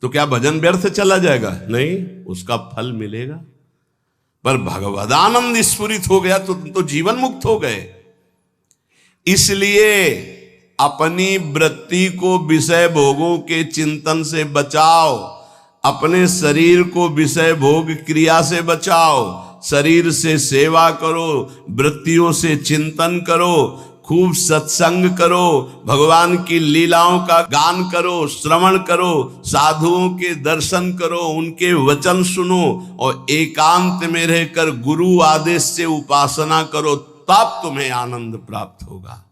तो क्या भजन व्यर्थ चला जाएगा? नहीं, उसका फल मिलेगा। पर भगवदानंद स्फुरित हो गया तो तुम तो जीवन मुक्त हो गए। इसलिए अपनी वृत्ति को विषय भोगों के चिंतन से बचाओ, अपने शरीर को विषय भोग क्रिया से बचाओ, शरीर से सेवा करो, वृत्तियों से चिंतन करो, खूब सत्संग करो, भगवान की लीलाओं का गान करो, श्रवण करो, साधुओं के दर्शन करो, उनके वचन सुनो और एकांत में रहकर गुरु आदेश से उपासना करो, तब तुम्हें आनंद प्राप्त होगा।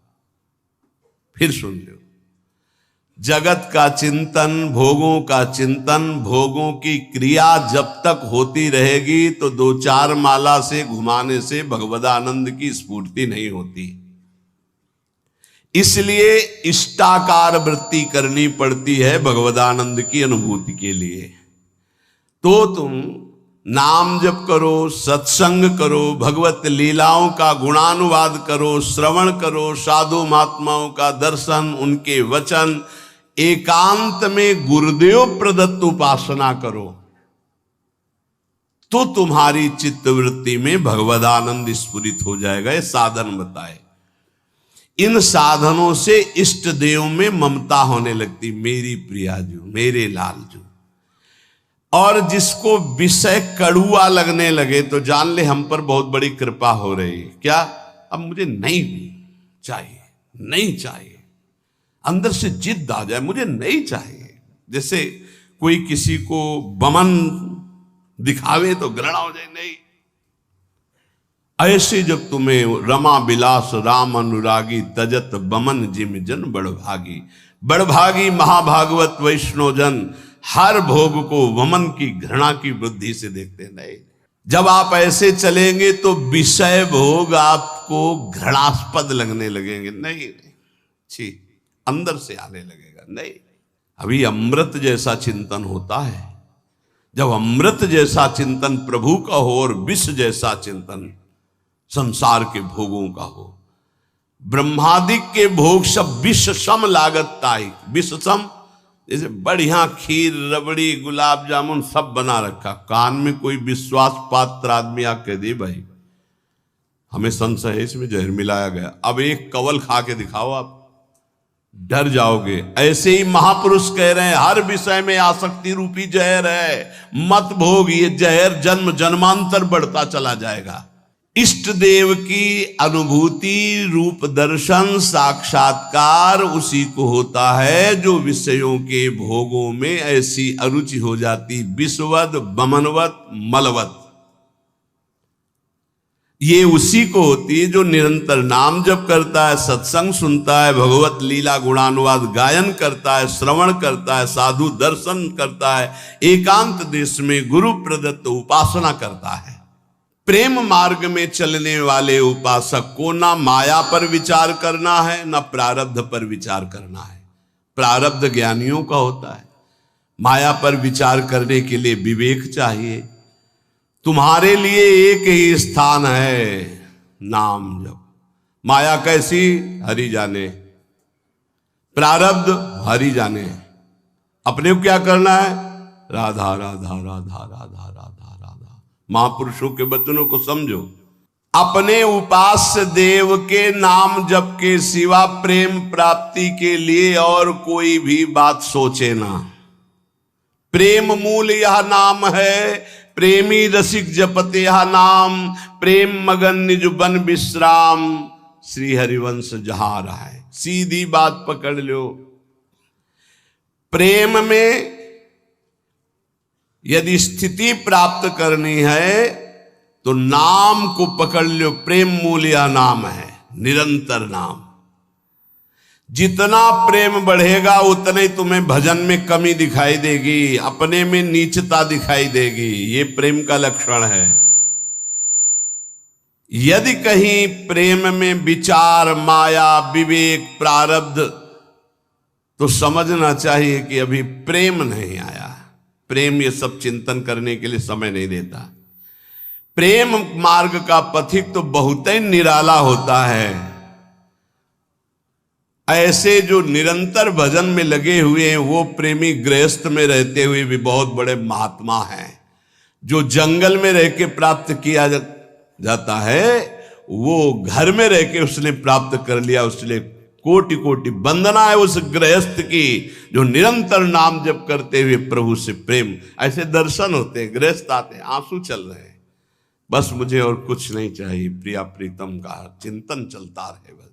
फिर सुन लो, जगत का चिंतन, भोगों का चिंतन, भोगों की क्रिया जब तक होती रहेगी तो 2-4 माला से घुमाने से भगवदानंद की स्फूर्ति नहीं होती। इसलिए इष्टाकार वृत्ति करनी पड़ती है भगवदानंद की अनुभूति के लिए। तो तुम नाम जप करो, सत्संग करो, भगवत लीलाओं का गुणानुवाद करो, श्रवण करो, साधु महात्माओं का दर्शन, उनके वचन, एकांत में गुरुदेव प्रदत्त उपासना करो, तो तुम्हारी चित्तवृत्ति में भगवदानंद स्फुरित हो जाएगा। ये साधन बताए। इन साधनों से इष्ट देव में ममता होने लगती, मेरी प्रियाजू, मेरे लालजू। और जिसको विषय कड़ुआ लगने लगे तो जान ले हम पर बहुत बड़ी कृपा हो रही। क्या? अब मुझे नहीं चाहिए, नहीं चाहिए, अंदर से जिद आ जाए, मुझे नहीं चाहिए। जैसे कोई किसी को बमन दिखावे तो घृणा हो जाए, नहीं। ऐसे जब तुम्हें रमा बिलास राम अनुरागी, तजत बमन जिम जन बड़भागी। बड़भागी महाभागवत वैष्णव जन हर भोग को वमन की घृणा की बुद्धि से देखते नहीं। जब आप ऐसे चलेंगे तो विषय भोग आपको घृणास्पद लगने लगेंगे। नहीं, छी, अंदर से आने लगेगा। नहीं, अभी अमृत जैसा चिंतन होता है। जब अमृत जैसा चिंतन प्रभु का हो और विष जैसा चिंतन संसार के भोगों का हो। ब्रह्मादिक के भोग सब विष सम लागत ताई। विष सम, जैसे बढ़िया खीर, रबड़ी, गुलाब जामुन सब बना रखा, कान में कोई विश्वास पात्र आदमी आके दे, भाई हमें संशय है इसमें जहर मिलाया गया, अब एक कवल खा के दिखाओ, आप डर जाओगे। ऐसे ही महापुरुष कह रहे हैं हर विषय में आसक्ति रूपी जहर है, मत भोग। ये जहर जन्म जन्मांतर बढ़ता चला जाएगा। इष्ट देव की अनुभूति, रूप दर्शन, साक्षात्कार उसी को होता है जो विषयों के भोगों में ऐसी अरुचि हो जाती, विषवद, बमनवत, मलवत। ये उसी को होती है जो निरंतर नाम जप करता है, सत्संग सुनता है, भगवत लीला गुणानुवाद गायन करता है, श्रवण करता है, साधु दर्शन करता है, एकांत देश में गुरु प्रदत्त उपासना करता है। प्रेम मार्ग में चलने वाले उपासक को ना माया पर विचार करना है, ना प्रारब्ध पर विचार करना है। प्रारब्ध ज्ञानियों का होता है, माया पर विचार करने के लिए विवेक चाहिए। तुम्हारे लिए एक ही स्थान है, नाम जप। माया कैसी? हरि जाने। प्रारब्ध हरि जाने। अपने को क्या करना है? राधा राधा राधा राधा राधा राधा। महापुरुषों के वचनों को समझो। अपने उपास्य देव के नाम जप के सिवा प्रेम प्राप्ति के लिए और कोई भी बात सोचे ना। प्रेम मूल यह नाम है, प्रेमी रसिक जपते यह नाम, प्रेम मगन निज बन विश्राम, श्री हरिवंश जहां रहा है। सीधी बात पकड़ लो। प्रेम में यदि स्थिति प्राप्त करनी है तो नाम को पकड़ लो। प्रेम मूल यह नाम है, निरंतर नाम। जितना प्रेम बढ़ेगा उतने तुम्हें भजन में कमी दिखाई देगी, अपने में नीचता दिखाई देगी। ये प्रेम का लक्षण है। यदि कहीं प्रेम में विचार, माया, विवेक, प्रारब्ध, तो समझना चाहिए कि अभी प्रेम नहीं आया। प्रेम ये सब चिंतन करने के लिए समय नहीं देता। प्रेम मार्ग का पथिक तो बहुत ही निराला होता है। ऐसे जो निरंतर भजन में लगे हुए हैं वो प्रेमी गृहस्थ में रहते हुए भी बहुत बड़े महात्मा हैं। जो जंगल में रह के प्राप्त किया जाता है वो घर में रह के उसने प्राप्त कर लिया। उसने कोटि कोटि वंदना है उस गृहस्थ की जो निरंतर नाम जप करते हुए प्रभु से प्रेम। ऐसे दर्शन होते हैं, गृहस्थ आते हैं, आंसू चल रहे हैं, बस मुझे और कुछ नहीं चाहिए, प्रिया प्रीतम का चिंतन चलता रहे, बस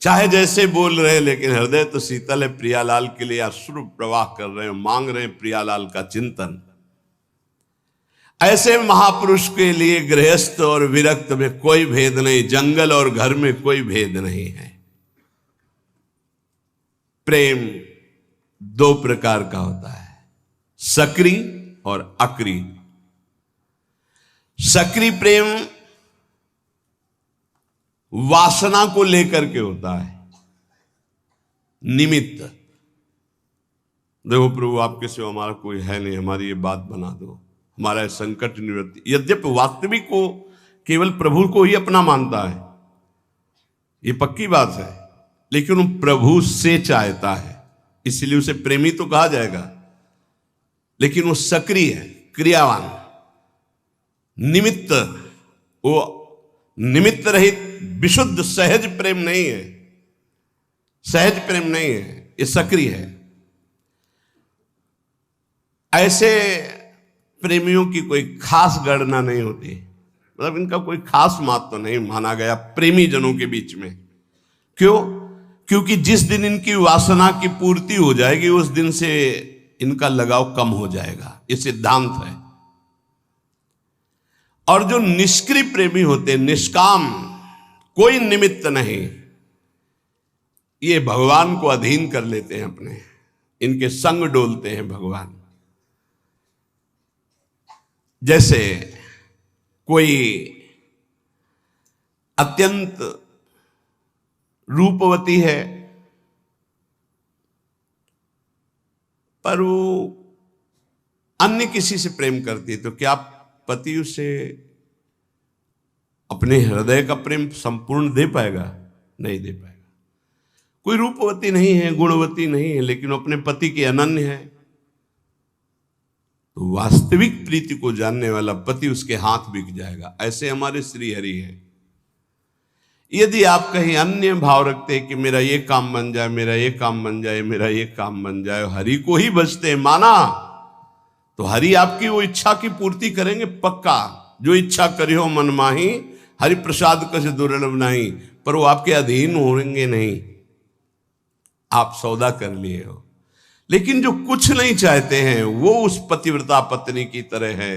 चाहे जैसे बोल रहे हैं, लेकिन हृदय तो शीतल है। प्रियालाल के लिए अश्रु प्रवाह कर रहे हैं, मांग रहे हैं प्रियालाल का चिंतन। ऐसे महापुरुष के लिए गृहस्थ और विरक्त में कोई भेद नहीं, जंगल और घर में कोई भेद नहीं है। प्रेम दो प्रकार का होता है, सक्रिय और अक्रिय। सक्रिय प्रेम वासना को लेकर के होता है, निमित्त। देखो प्रभु आपके सिवा हमारा कोई है नहीं, हमारी ये बात बना दो, हमारा संकट निवृत्ति। यद्यपि वास्तविक को केवल प्रभु को ही अपना मानता है, ये पक्की बात है, लेकिन वो प्रभु से चाहता है, इसलिए उसे प्रेमी तो कहा जाएगा। लेकिन वो सक्रिय है, क्रियावान, निमित्त। वो निमित्त रहित विशुद्ध सहज प्रेम नहीं है, सहज प्रेम नहीं है, ये सक्रिय है। ऐसे प्रेमियों की कोई खास गणना नहीं होती, मतलब इनका कोई खास महत्व तो नहीं माना गया प्रेमी जनों के बीच में। क्यों? क्योंकि जिस दिन इनकी वासना की पूर्ति हो जाएगी उस दिन से इनका लगाव कम हो जाएगा, ये सिद्धांत है। और जो निष्क्रिय प्रेमी होते हैं, निष्काम, कोई निमित्त नहीं, ये भगवान को अधीन कर लेते हैं अपने, इनके संग डोलते हैं भगवान। जैसे कोई अत्यंत रूपवती है पर वो अन्य किसी से प्रेम करती है, तो क्या पति उसे अपने हृदय का प्रेम संपूर्ण दे पाएगा? नहीं दे पाएगा। कोई रूपवती नहीं है, गुणवती नहीं है, लेकिन अपने पति के अनन्य है, तो वास्तविक प्रीति को जानने वाला पति उसके हाथ बिक जाएगा। ऐसे हमारे श्री हरि है। यदि आप कहीं अन्य भाव रखते हैं कि मेरा ये काम बन जाए, मेरा ये काम बन जाए, मेरा ये काम बन जाए, हरि को ही बचते हैं माना, तो हरि आपकी वो इच्छा की पूर्ति करेंगे पक्का। जो इच्छा करियो मन माही, हरि प्रसाद कछ दुर्लभ नहीं, पर वो आपके अधीन होंगे नहीं, आप सौदा कर लिए हो। लेकिन जो कुछ नहीं चाहते हैं वो उस पतिव्रता पत्नी की तरह है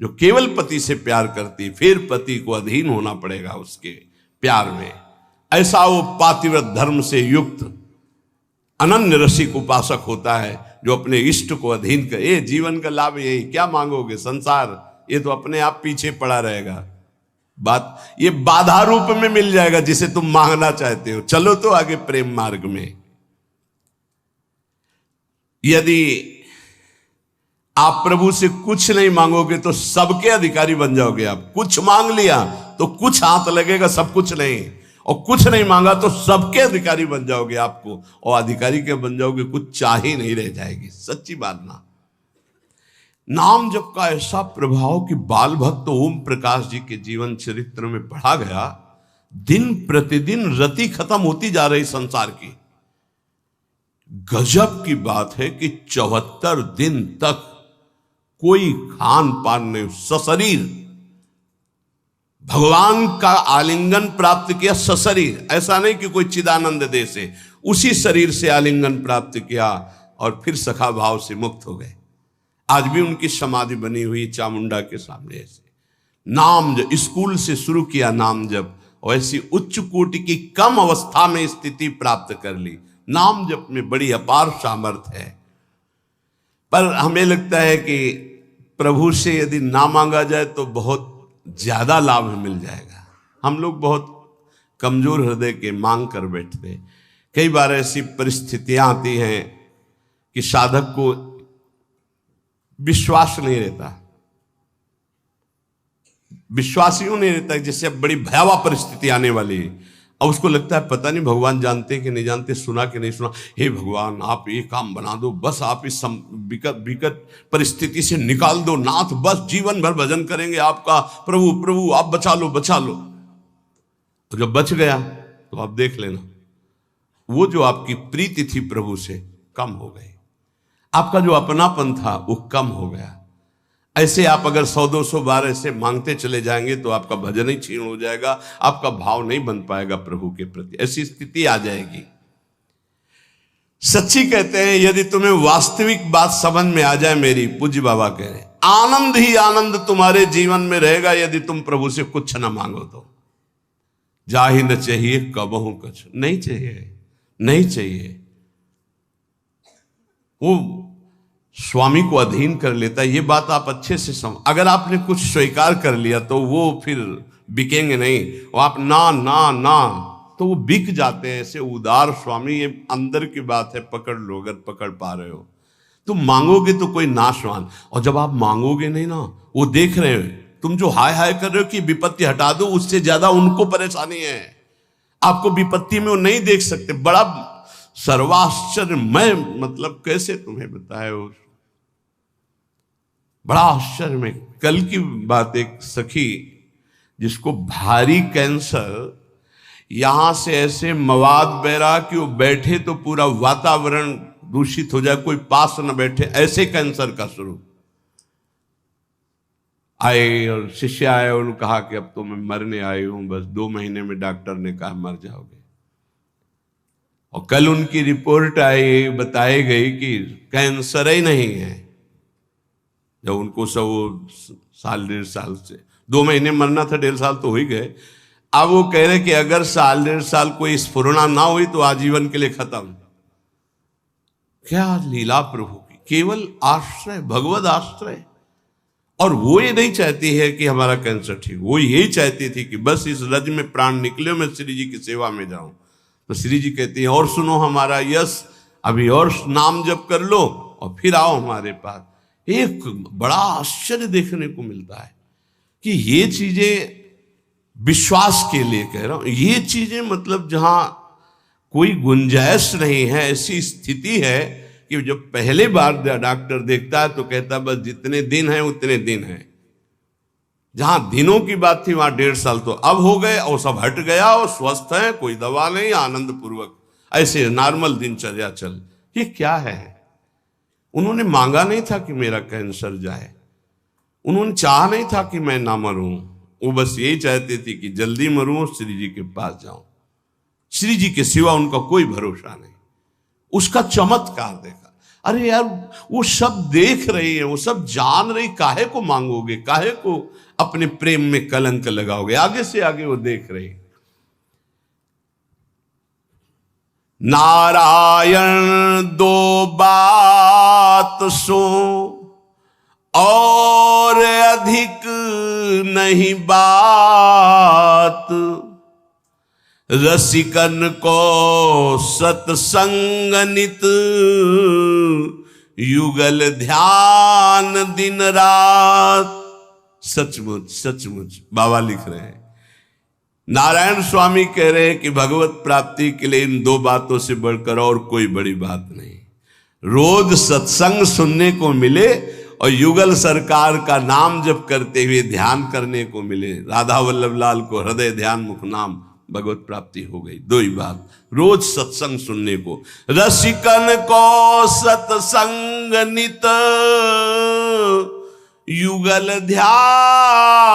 जो केवल पति से प्यार करती, फिर पति को अधीन होना पड़ेगा उसके प्यार में। ऐसा वो पातिव्रत धर्म से युक्त अनन्य रसिक उपासक होता है जो अपने इष्ट को अधीन कर। ये जीवन का लाभ यही, क्या मांगोगे? संसार ये तो अपने आप पीछे पड़ा रहेगा। बात ये बाधा रूप में मिल जाएगा जिसे तुम मांगना चाहते हो। चलो तो आगे प्रेम मार्ग में। यदि आप प्रभु से कुछ नहीं मांगोगे तो सबके अधिकारी बन जाओगे आप। कुछ मांग लिया तो कुछ हाथ लगेगा, सब कुछ नहीं, और कुछ नहीं मांगा तो सबके अधिकारी बन जाओगे आपको, और अधिकारी के बन जाओगे, कुछ चाह ही नहीं रह जाएगी। सच्ची बात ना। नाम जप का ऐसा प्रभाव कि बाल भक्त ओम प्रकाश जी के जीवन चरित्र में पढ़ा गया। दिन प्रतिदिन रति खत्म होती जा रही संसार की। गजब की बात है कि 74 दिन तक कोई खान पान नहीं, सशरीर भगवान का आलिंगन प्राप्त किया। सशरीर, ऐसा नहीं कि कोई चिदानंद दे से, उसी शरीर से आलिंगन प्राप्त किया और फिर सखा भाव से मुक्त हो गए। आज भी उनकी समाधि बनी हुई चामुंडा के सामने। ऐसे नाम जब स्कूल से शुरू किया नाम जब, वैसी उच्च कोटि की कम अवस्था में स्थिति प्राप्त कर ली। नाम जप में बड़ी अपार सामर्थ्य है। पर हमें लगता है कि प्रभु से यदि ना मांगा जाए तो बहुत ज्यादा लाभ मिल जाएगा। हम लोग बहुत कमजोर हृदय के मांग कर बैठते। कई बार ऐसी परिस्थितियां आती हैं कि साधक को विश्वास नहीं रहता, विश्वास यूं नहीं रहता, जैसे बड़ी भयावह परिस्थिति आने वाली है। अब उसको लगता है पता नहीं भगवान जानते कि नहीं जानते, सुना कि नहीं सुना। हे भगवान आप ये काम बना दो, बस आप इस विकट परिस्थिति से निकाल दो नाथ, बस जीवन भर भजन करेंगे आपका, प्रभु प्रभु आप बचा लो बचा लो। तो जब बच गया तो आप देख लेना वो जो आपकी प्रीति थी प्रभु से कम हो गई, आपका जो अपनापन था वो कम हो गया। ऐसे आप अगर 100-200 बार ऐसे मांगते चले जाएंगे तो आपका भजन ही क्षीण हो जाएगा, आपका भाव नहीं बन पाएगा प्रभु के प्रति, ऐसी स्थिति आ जाएगी। सच्ची कहते हैं यदि तुम्हें वास्तविक बात समझ में आ जाए मेरी, पूज्य बाबा कह रहे आनंद ही आनंद तुम्हारे जीवन में रहेगा यदि तुम प्रभु से कुछ न मांगो तो। जा ही न चाहिए कबहू कुछ, नहीं चाहिए नहीं चाहिए। वो स्वामी को अधीन कर लेता है, ये बात आप अच्छे से समझ। अगर आपने कुछ स्वीकार कर लिया तो वो फिर बिकेंगे नहीं, वो आप ना ना ना तो वो बिक जाते हैं। ऐसे उदार स्वामी, ये अंदर की बात है, पकड़ लो अगर पकड़ पा रहे हो। तुम मांगोगे तो कोई नाशवान, और जब आप मांगोगे नहीं ना, वो देख रहे हो तुम जो हाय हाय कर रहे हो कि विपत्ति हटा दो, उससे ज्यादा उनको परेशानी है। आपको विपत्ति में वो नहीं देख सकते। बड़ा सर्वाश्चर्य, मैं मतलब कैसे तुम्हें बताए, बड़ा आश्चर्य में। कल की बात, एक सखी जिसको भारी कैंसर, यहां से ऐसे मवाद बह रहा कि वो बैठे तो पूरा वातावरण दूषित हो जाए, कोई पास न बैठे, ऐसे कैंसर का स्वरूप। आए और शिष्य आए, उन्होंने कहा कि अब तो मैं मरने आई हूं, बस 2 महीने में डॉक्टर ने कहा मर जाओगे। और कल उनकी रिपोर्ट आई, बताई गई कि कैंसर ही नहीं है। जब उनको सब 1.5 साल से 2 महीने मरना था, 1.5 साल तो हो ही गए। अब वो कह रहे कि अगर 1.5 साल कोई स्फुरना ना हुई तो आजीवन के लिए खत्म। क्या लीला प्रभु की, केवल आश्रय, भगवत आश्रय। और वो ये नहीं चाहती है कि हमारा कैंसर ठीक, वो यही चाहती थी कि बस इस रज में प्राण निकले, मैं श्री जी की सेवा में जाऊं। तो श्री जी कहती है और सुनो हमारा यश, अभी और नाम जप कर लो और फिर आओ हमारे पास। एक बड़ा आश्चर्य देखने को मिलता है कि ये चीजें, विश्वास के लिए कह रहा हूं, ये चीजें मतलब जहां कोई गुंजाइश नहीं है, ऐसी स्थिति है कि जब पहले बार डॉक्टर देखता है तो कहता है बस जितने दिन हैं उतने दिन हैं। जहां दिनों की बात थी वहां 1.5 साल तो अब हो गए, और सब हट गया और स्वस्थ है, कोई दवा नहीं, आनंद पूर्वक ऐसे नॉर्मल दिनचर्या चल। ये क्या है? उन्होंने मांगा नहीं था कि मेरा कैंसर जाए, उन्होंने चाहा नहीं था कि मैं ना मरूं, वो बस यही चाहते थे कि जल्दी मरूं, श्री जी के पास जाऊं। श्री जी के सिवा उनका कोई भरोसा नहीं। उसका चमत्कार देखा। अरे यार, वो सब देख रही है, वो सब जान रही, काहे को मांगोगे, काहे को अपने प्रेम में कलंक लगाओगे? आगे से आगे वो देख रही। नारायण 2 बात सो और अधिक नहीं बात, रसिकन को सत्संग नित, युगल ध्यान दिन रात। सचमुच सचमुच बाबा लिख रहे हैं, नारायण स्वामी कह रहे हैं कि भगवत प्राप्ति के लिए इन 2 बातों से बढ़कर और कोई बड़ी बात नहीं। रोज सत्संग सुनने को मिले और युगल सरकार का नाम जप करते हुए ध्यान करने को मिले। राधा वल्लभ लाल को हृदय ध्यान मुख नाम, भगवत प्राप्ति हो गई। 2 ही बात, रोज सत्संग सुनने को। रसिकन को सत्संग नित, युगल ध्यान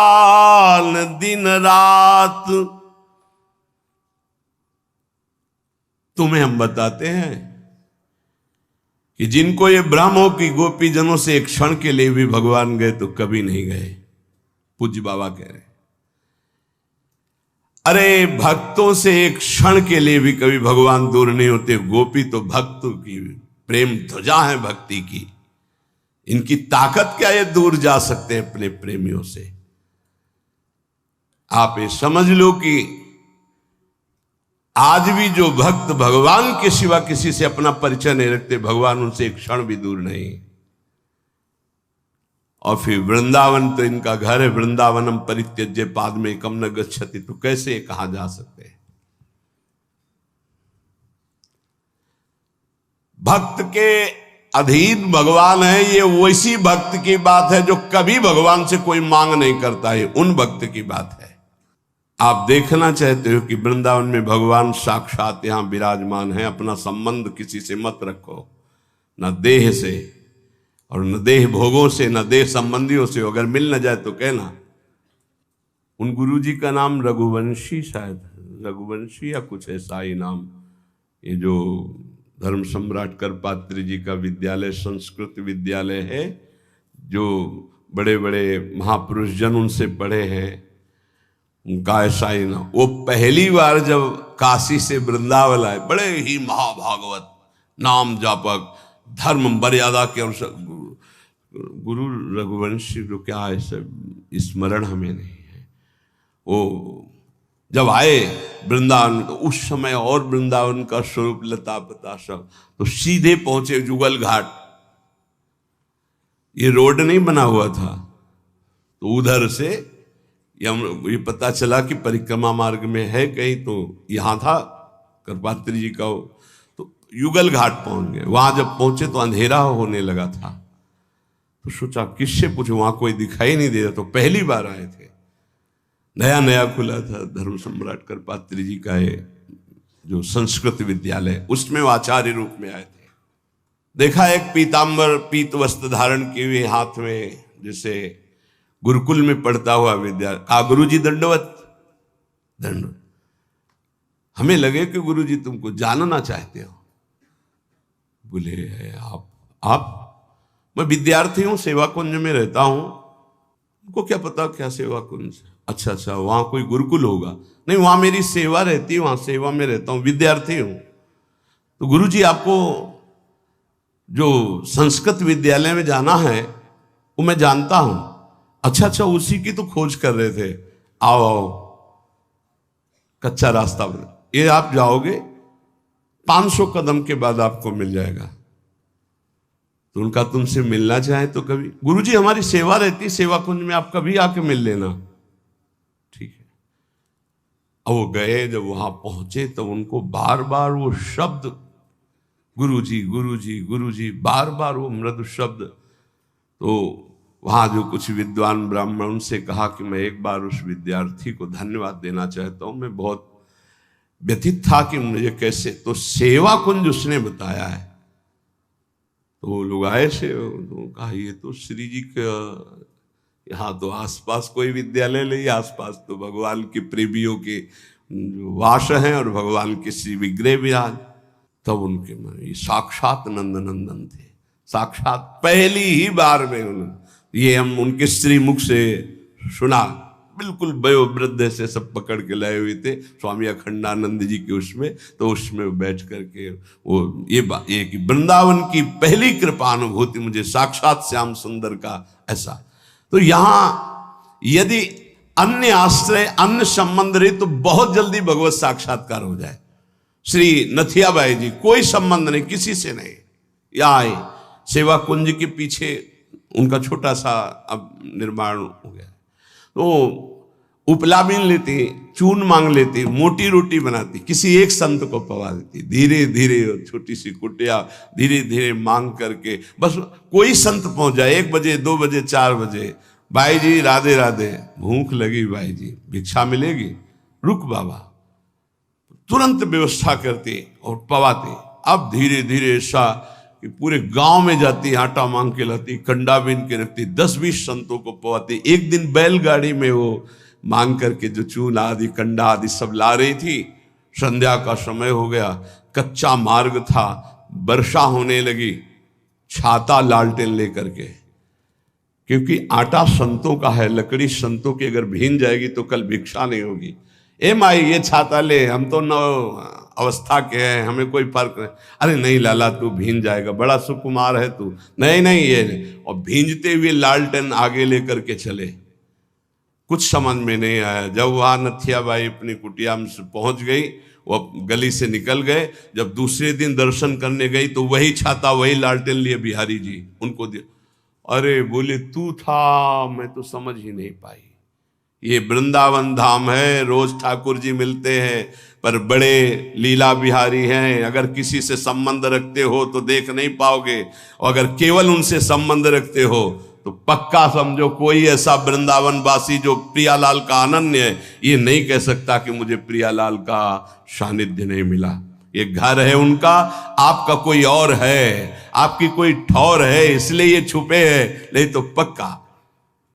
दिन रात। तुम्हें हम बताते हैं कि जिनको ये भ्रम हो कि गोपी जनों से एक क्षण के लिए भी भगवान गए तो कभी नहीं गए। पूज्य बाबा कह रहे, अरे भक्तों से एक क्षण के लिए भी कभी भगवान दूर नहीं होते। गोपी तो भक्तों की प्रेम ध्वजा है भक्ति की, इनकी ताकत क्या ये दूर जा सकते हैं अपने प्रेमियों से? आप ये समझ लो कि आज भी जो भक्त भगवान के सिवा किसी से अपना परिचय नहीं रखते, भगवान उनसे एक क्षण भी दूर नहीं। और फिर वृंदावन तो इनका घर है, वृंदावनम परित्यज्य पाद में कम न गच्छति, तो कैसे कहा जा सकते हैं? भक्त के अधीन भगवान है, ये वैसी भक्त की बात है जो कभी भगवान से कोई मांग नहीं करता है, उन भक्त की बात है। आप देखना चाहते हो कि वृंदावन में भगवान साक्षात यहां विराजमान है, अपना संबंध किसी से मत रखो, न देह से और न देह भोगों से, न देह संबंधियों से। अगर मिल न जाए तो कहना। उन गुरु जी का नाम रघुवंशी, शायद रघुवंशी या कुछ ऐसा ही नाम, ये जो धर्म सम्राट करपात्री जी का विद्यालय, संस्कृत विद्यालय है, जो बड़े बड़े महापुरुष जन उनसे पढ़े हैं, उनका ऐसा ही नाम। वो पहली बार जब काशी से वृंदावन आए, बड़े ही महाभागवत, नाम जापक, धर्म मर्यादा के अनुसार गुरु रघुवंशी, जो क्या है सब स्मरण हमें नहीं है। वो जब आए वृंदावन, तो उस समय और वृंदावन का स्वरूप लता पता सब, तो सीधे पहुंचे जुगल घाट। ये रोड नहीं बना हुआ था, तो उधर से ये पता चला कि परिक्रमा मार्ग में है कहीं, तो यहां था करपात्री जी का, तो युगल घाट पहुंच गए। वहां जब पहुंचे तो अंधेरा होने लगा था, तो सोचा किससे पूछो, वहां कोई दिखाई नहीं दे रहा। तो पहली बार आए थे, नया नया खुला था धर्म सम्राट करपात्री जी का ये जो संस्कृत विद्यालय, उसमें वो आचार्य रूप में आए थे। देखा एक पीतांबर पीत वस्त्र धारण किए हुए, हाथ में जैसे गुरुकुल में पढ़ता हुआ विद्यार्थी। कहा गुरु जी दंडवत, दंडवत। हमें लगे कि गुरु जी तुमको जानना चाहते हो। बोले आप मैं विद्यार्थी हूं, सेवा कुंज में रहता हूं। उनको क्या पता क्या सेवा कुंज। अच्छा, वहां कोई गुरुकुल होगा? नहीं, वहां मेरी सेवा रहती है, वहां सेवा में रहता हूं, विद्यार्थी हूं। तो गुरु जी आपको जो संस्कृत विद्यालय में जाना है वो मैं जानता हूं। अच्छा, उसी की तो खोज कर रहे थे। आओ, कच्चा रास्ता बना, ये आप जाओगे 500 कदम के बाद आपको मिल जाएगा। तो उनका तुमसे मिलना चाहे तो कभी, गुरुजी हमारी सेवा रहती, सेवा कुंज में आप कभी आके मिल लेना। ठीक है। अब वो गए, जब वहां पहुंचे तो उनको बार बार वो शब्द गुरुजी गुरुजी गुरुजी, बार बार वो मृदु शब्द। तो वहां जो कुछ विद्वान ब्राह्मण, उनसे कहा कि मैं एक बार उस विद्यार्थी को धन्यवाद देना चाहता हूं, मैं बहुत व्यथित था कि मुझे कैसे। तो सेवा कुंज उसने बताया है। तो वो लोग आए से, तो कहा ये तो श्री जी का, यहाँ तो आसपास कोई विद्यालय नहीं, आसपास तो भगवान के प्रेमियों के वास हैं और भगवान के श्री विग्रह विराज। तब उनके मन ये साक्षात नंदनंदन थे, साक्षात पहली ही बार में उन्होंने ये हम उनके श्री मुख से सुना। बिल्कुल वयोवृद्ध से सब पकड़ के लाए हुए थे स्वामी अखंडानंद जी के उसमें। तो उसमें बैठ करके वो ये कि वृंदावन की पहली कृपा अनुभूति मुझे साक्षात श्याम सुंदर का ऐसा। तो यहां यदि अन्य आश्रय अन्य संबंध रहे तो बहुत जल्दी भगवत साक्षात्कार हो जाए। श्री नथियाबाई जी कोई संबंध नहीं, किसी से नहीं, या आए सेवा कुंज के पीछे उनका छोटा सा अब निर्माण हो गया। तो उपला बीन लेती, चून मांग लेती, मोटी रोटी बनाती, किसी एक संत को पवा देती, धीरे धीरे छोटी सी कुटिया धीरे धीरे मांग करके, बस कोई संत पहुंच जाए 1 बजे 2 बजे 4 बजे, भाई जी राधे राधे, भूख लगी भाई जी, भिक्षा मिलेगी, रुक बाबा, तुरंत व्यवस्था करती और पवाती। अब धीरे धीरे ऐसा कि पूरे गांव में जाती, आटा मांग के लाती, कंडा बीन के रखती, 10-20 संतों को पवाती। एक दिन बैलगाड़ी में वो मांग करके जो चून आदि कंडा आदि सब ला रही थी। संध्या का समय हो गया, कच्चा मार्ग था, वर्षा होने लगी, छाता लालटेन लेकर के, क्योंकि आटा संतों का है, लकड़ी संतों की अगर भीन जाएगी तो कल भिक्षा नहीं होगी। ए माई ये छाता ले, हम तो नव अवस्था के हैं, हमें कोई फर्क नहीं। अरे नहीं लाला तू भीन जाएगा, बड़ा सुकुमार है तू, नहीं ये नहीं। और भींजते हुए लालटेन आगे लेकर के चले। कुछ समझ में नहीं आया। जब वहां नथियाबाई अपनी कुटिया में पहुंच गई, वो गली से निकल गए। जब दूसरे दिन दर्शन करने गई तो वही छाता वही लालटेन लिए बिहारी जी उनको दिया। अरे बोले तू था, मैं तो समझ ही नहीं पाई। ये वृंदावन धाम है, रोज ठाकुर जी मिलते हैं, पर बड़े लीला बिहारी हैं। अगर किसी से संबंध रखते हो तो देख नहीं पाओगे, और अगर केवल उनसे संबंध रखते हो तो पक्का समझो कोई ऐसा वृंदावन वासी जो प्रियालाल का अनन्य है, ये नहीं कह सकता कि मुझे प्रियालाल का सानिध्य नहीं मिला। ये घर है उनका, आपका कोई और है, आपकी कोई ठौर है, इसलिए ये छुपे है, नहीं तो पक्का